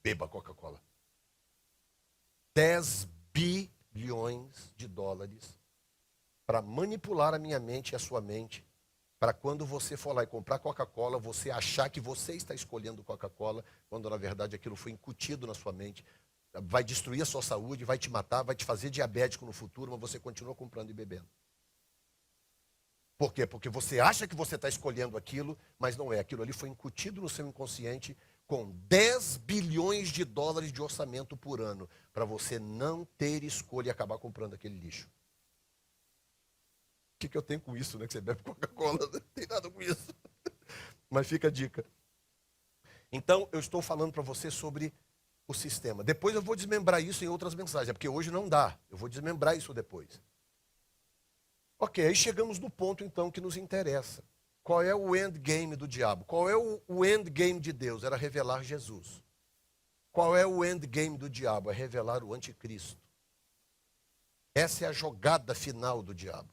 beba Coca-Cola. 10 bilhões de dólares para manipular a minha mente e a sua mente, para quando você for lá e comprar Coca-Cola, você achar que você está escolhendo Coca-Cola, quando na verdade aquilo foi incutido na sua mente. Vai destruir a sua saúde, vai te matar, vai te fazer diabético no futuro, mas você continua comprando e bebendo. Por quê? Porque você acha que você está escolhendo aquilo, mas não é. Aquilo ali foi incutido no seu inconsciente com 10 bilhões de dólares de orçamento por ano, para você não ter escolha e acabar comprando aquele lixo. O que eu tenho com isso, né? Que você bebe Coca-Cola, não tem nada com isso. Mas fica a dica. Então, eu estou falando para você sobre o sistema. Depois eu vou desmembrar isso em outras mensagens, porque hoje não dá. Eu vou desmembrar isso depois. Ok, aí chegamos no ponto, então, que nos interessa. Qual é o endgame do diabo? Qual é o endgame de Deus? Era revelar Jesus. Qual é o endgame do diabo? É revelar o anticristo. Essa é a jogada final do diabo.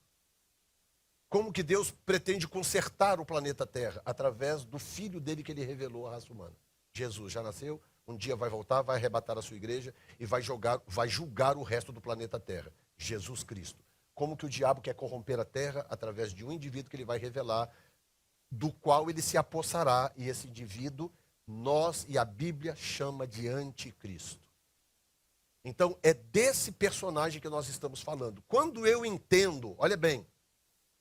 Como que Deus pretende consertar o planeta Terra? Através do filho dele que ele revelou à raça humana. Jesus já nasceu, um dia vai voltar, vai arrebatar a sua igreja e vai julgar o resto do planeta Terra. Jesus Cristo. Como que o diabo quer corromper a terra? Através de um indivíduo que ele vai revelar, do qual ele se apossará, e esse indivíduo, nós e a Bíblia chama de anticristo. Então, é desse personagem que nós estamos falando. Quando eu entendo, olha bem,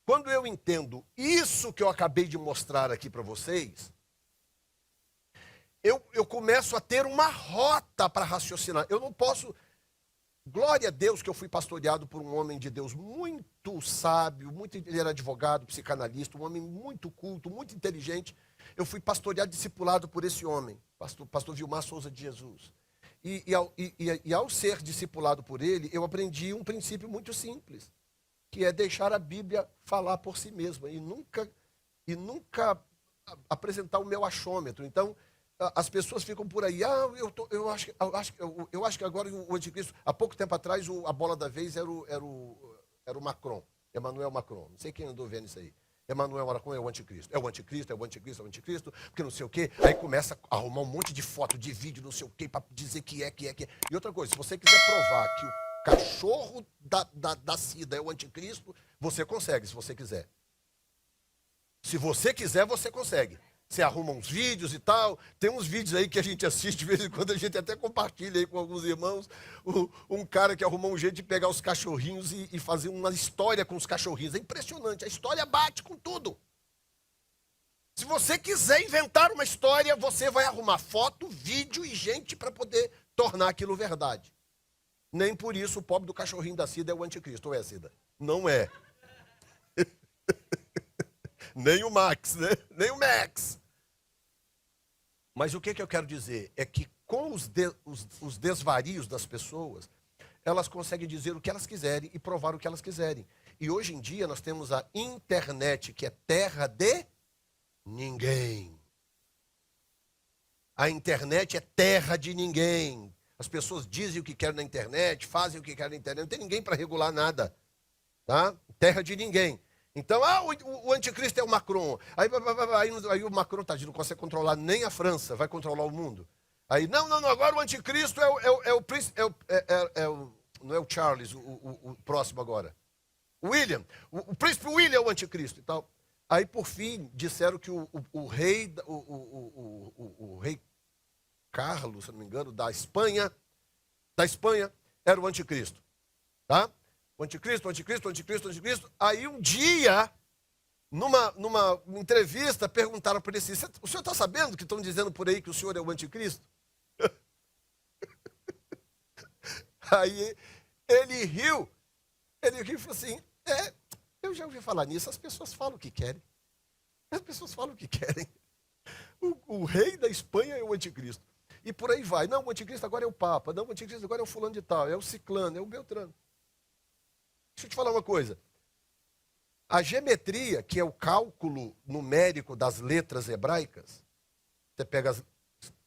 quando eu entendo isso que eu acabei de mostrar aqui para vocês, eu começo a ter uma rota para raciocinar. Eu não posso... Glória a Deus que eu fui pastoreado por um homem de Deus muito sábio, ele era advogado, psicanalista, um homem muito culto, muito inteligente. Eu fui pastoreado, discipulado por esse homem, pastor Vilmar Souza de Jesus. E ao ser discipulado por ele, eu aprendi um princípio muito simples, que é deixar a Bíblia falar por si mesma e nunca apresentar o meu achômetro. Então, as pessoas ficam por aí, eu acho que agora o anticristo, há pouco tempo atrás, a bola da vez era o Macron, Emmanuel Macron, não sei quem andou vendo isso aí. Emmanuel Macron é o anticristo, é o anticristo, é o anticristo, é o anticristo, porque não sei o quê, aí começa a arrumar um monte de foto, de vídeo, não sei o quê, para dizer que é. E outra coisa, se você quiser provar que o cachorro da Cida é o anticristo, você consegue, se você quiser. Se você quiser, você consegue. você arruma uns vídeos e tal. Tem uns vídeos aí que a gente assiste de vez em quando, a gente até compartilha aí com alguns irmãos. Um cara que arrumou um jeito de pegar os cachorrinhos e fazer uma história com os cachorrinhos. É impressionante, a história bate com tudo. Se você quiser inventar uma história, você vai arrumar foto, vídeo e gente para poder tornar aquilo verdade. Nem por isso o pobre do cachorrinho da Cida é o anticristo, ou é, Cida? Não é. Nem o Max, né? Nem o Max. Mas o que eu quero dizer é que com os desvarios das pessoas, elas conseguem dizer o que elas quiserem e provar o que elas quiserem. E hoje em dia nós temos a internet, que é terra de ninguém. A internet é terra de ninguém. As pessoas dizem o que querem na internet, fazem o que querem na internet. Não tem ninguém para regular nada. Tá? Terra de ninguém. Então, o anticristo é o Macron. Aí o Macron, tadinho, não consegue controlar nem a França, vai controlar o mundo. Aí, não, agora o anticristo é o príncipe, não é o Charles, o próximo agora. O William, o príncipe William é o anticristo e tal. Aí, por fim, disseram que o rei Carlos, se não me engano, da Espanha, era o anticristo. Tá? O anticristo. Aí um dia, numa entrevista, perguntaram para ele assim, o senhor está sabendo que estão dizendo por aí que o senhor é o anticristo? Aí ele riu e falou assim, eu já ouvi falar nisso, as pessoas falam o que querem. O rei da Espanha é o anticristo. E por aí vai. Não, o anticristo agora é o Papa. Não, o anticristo agora é o fulano de tal. É o ciclano, é o beltrano. Deixa eu te falar uma coisa. A geometria, que é o cálculo numérico das letras hebraicas, você pega,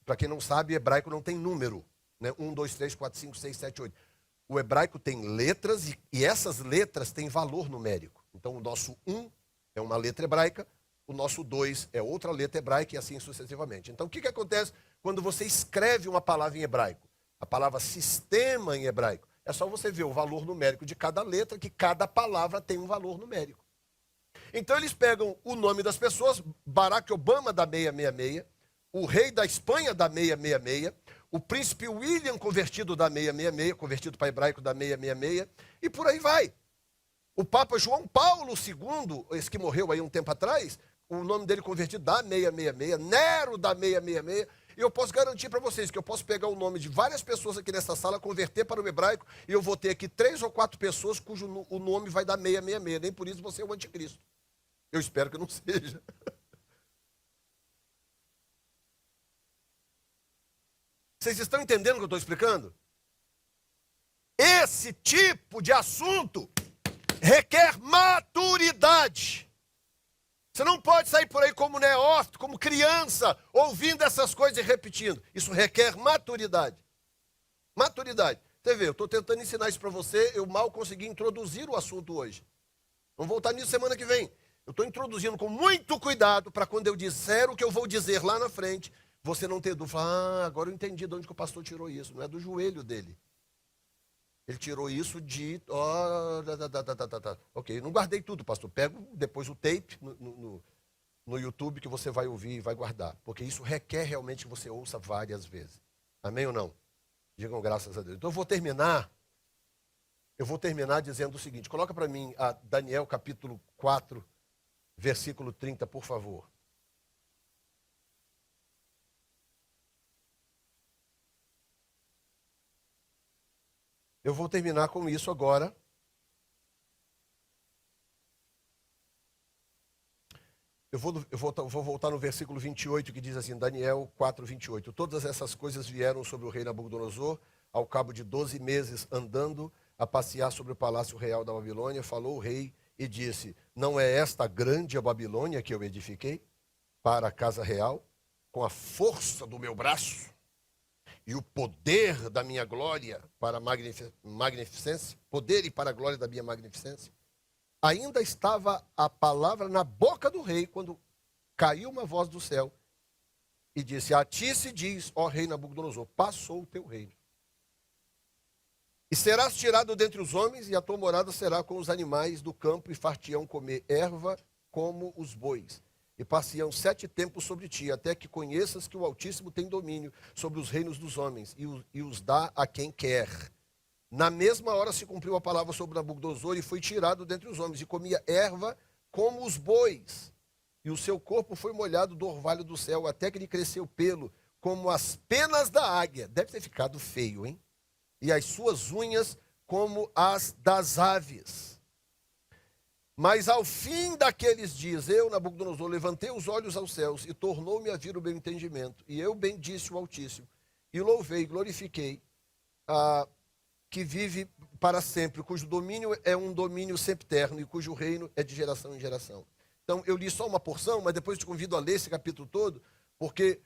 para quem não sabe, hebraico não tem número. Né? 1, 2, 3, 4, 5, 6, 7, 8. O hebraico tem letras e essas letras têm valor numérico. Então o nosso 1 é uma letra hebraica, o nosso 2 é outra letra hebraica e assim sucessivamente. Então o que acontece quando você escreve uma palavra em hebraico? A palavra sistema em hebraico. É só você ver o valor numérico de cada letra, que cada palavra tem um valor numérico. Então eles pegam o nome das pessoas, Barack Obama dá 666, o rei da Espanha dá 666, o príncipe William convertido dá 666, convertido para hebraico dá 666, e por aí vai. O Papa João Paulo II, esse que morreu aí um tempo atrás, o nome dele convertido dá 666, Nero dá 666, e eu posso garantir para vocês que eu posso pegar o nome de várias pessoas aqui nessa sala, converter para o hebraico, e eu vou ter aqui 3 ou 4 pessoas cujo o nome vai dar 666, nem por isso você é o anticristo. Eu espero que não seja. Vocês estão entendendo o que eu estou explicando? Esse tipo de assunto requer maturidade. Você não pode sair por aí como neófito, como criança, ouvindo essas coisas e repetindo. Isso requer maturidade. Maturidade. Você vê, eu estou tentando ensinar isso para você, eu mal consegui introduzir o assunto hoje. Vamos voltar nisso semana que vem. Eu estou introduzindo com muito cuidado para quando eu disser o que eu vou dizer lá na frente, você não ter dúvida. Falar, agora eu entendi de onde que o pastor tirou isso. Não é do joelho dele. Ele tirou isso de... Ok, não guardei tudo, pastor. Pego depois o tape no YouTube que você vai ouvir e vai guardar. Porque isso requer realmente que você ouça várias vezes. Amém ou não? Digam graças a Deus. Então eu vou terminar dizendo o seguinte. Coloca para mim a Daniel capítulo 4, versículo 30, por favor. Eu vou terminar com isso agora. Eu vou voltar no versículo 28, que diz assim, Daniel 4, 28. Todas essas coisas vieram sobre o rei Nabucodonosor, ao cabo de 12 meses andando a passear sobre o palácio real da Babilônia, falou o rei e disse, não é esta grande a Babilônia que eu edifiquei para a casa real, com a força do meu braço? E o poder da minha glória para a magnificência, poder e para a glória da minha magnificência. Ainda estava a palavra na boca do rei, quando caiu uma voz do céu e disse, a ti se diz, ó rei Nabucodonosor, passou o teu reino. E serás tirado dentre os homens, e a tua morada será com os animais do campo, e far-te-ão comer erva como os bois. e passarão 7 tempos sobre ti, até que conheças que o Altíssimo tem domínio sobre os reinos dos homens e os dá a quem quer. Na mesma hora se cumpriu a palavra sobre Nabucodonosor e foi tirado dentre os homens e comia erva como os bois. E o seu corpo foi molhado do orvalho do céu até que lhe cresceu pelo como as penas da águia. Deve ter ficado feio, hein? E as suas unhas como as das aves. Mas ao fim daqueles dias, eu, Nabucodonosor, levantei os olhos aos céus e tornou-me a vir o meu entendimento. E eu bendisse o Altíssimo, e louvei, glorifiquei, que vive para sempre, cujo domínio é um domínio sempiterno e cujo reino é de geração em geração. Então, eu li só uma porção, mas depois te convido a ler esse capítulo todo, porque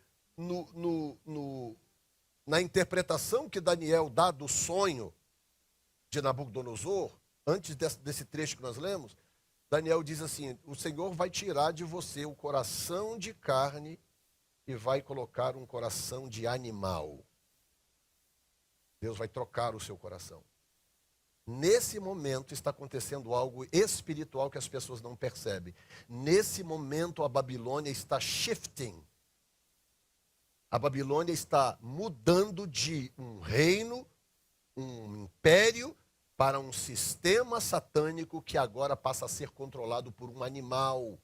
na interpretação que Daniel dá do sonho de Nabucodonosor, antes desse trecho que nós lemos, Daniel diz assim: o Senhor vai tirar de você o coração de carne e vai colocar um coração de animal. Deus vai trocar o seu coração. Nesse momento está acontecendo algo espiritual que as pessoas não percebem. Nesse momento a Babilônia está shifting. A Babilônia está mudando de um reino, um império, para um sistema satânico que agora passa a ser controlado por um animal,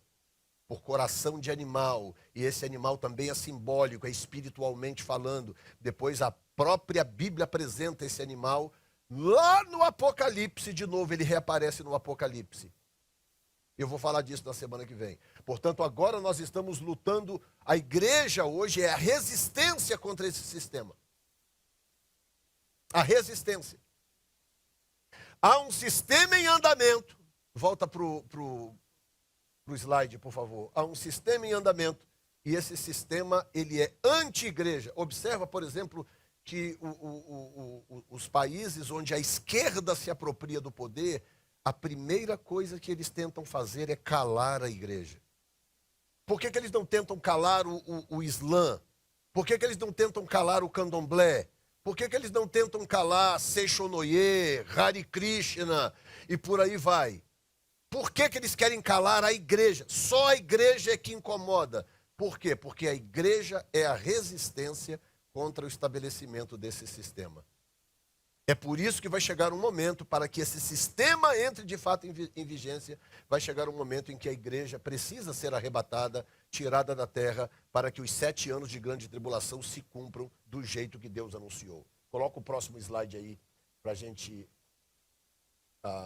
por coração de animal. E esse animal também é simbólico, é espiritualmente falando. Depois a própria Bíblia apresenta esse animal lá no Apocalipse, de novo, ele reaparece no Apocalipse. Eu vou falar disso na semana que vem. Portanto, agora nós estamos lutando, a igreja hoje é a resistência contra esse sistema. A resistência. Há um sistema em andamento. Volta para o slide, por favor. Há um sistema em andamento. E esse sistema, ele é anti-igreja. Observa, por exemplo, que os países onde a esquerda se apropria do poder, a primeira coisa que eles tentam fazer é calar a igreja. Por que eles não tentam calar o Islã? Por que eles não tentam calar o candomblé? Por que eles não tentam calar Seixonoye, Hare Krishna e por aí vai? Por que eles querem calar a igreja? Só a igreja é que incomoda. Por quê? Porque a igreja é a resistência contra o estabelecimento desse sistema. É por isso que vai chegar um momento, para que esse sistema entre de fato em vigência, vai chegar um momento em que a igreja precisa ser arrebatada, tirada da terra, para que os 7 anos de grande tribulação se cumpram do jeito que Deus anunciou. Coloca o próximo slide aí, para a gente,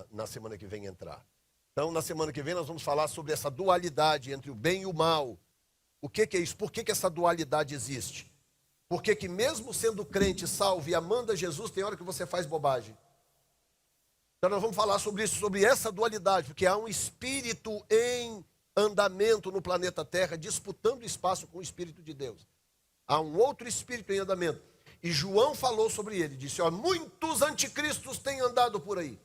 na semana que vem, entrar. Então, na semana que vem, nós vamos falar sobre essa dualidade entre o bem e o mal. O que é isso? Por que essa dualidade existe? Porque que mesmo sendo crente, salvo e amando a Jesus, tem hora que você faz bobagem. Então nós vamos falar sobre isso, sobre essa dualidade, porque há um espírito em andamento no planeta Terra, disputando espaço com o Espírito de Deus. Há um outro espírito em andamento. E João falou sobre ele, disse, muitos anticristos têm andado por aí.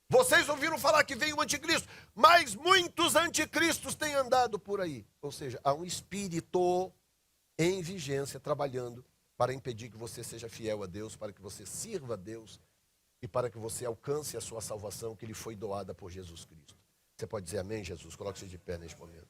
Vocês ouviram falar que vem o anticristo, mas muitos anticristos têm andado por aí. Ou seja, há um espírito em vigência, trabalhando para impedir que você seja fiel a Deus, para que você sirva a Deus e para que você alcance a sua salvação que lhe foi doada por Jesus Cristo. Você pode dizer amém, Jesus? Coloque-se de pé neste momento.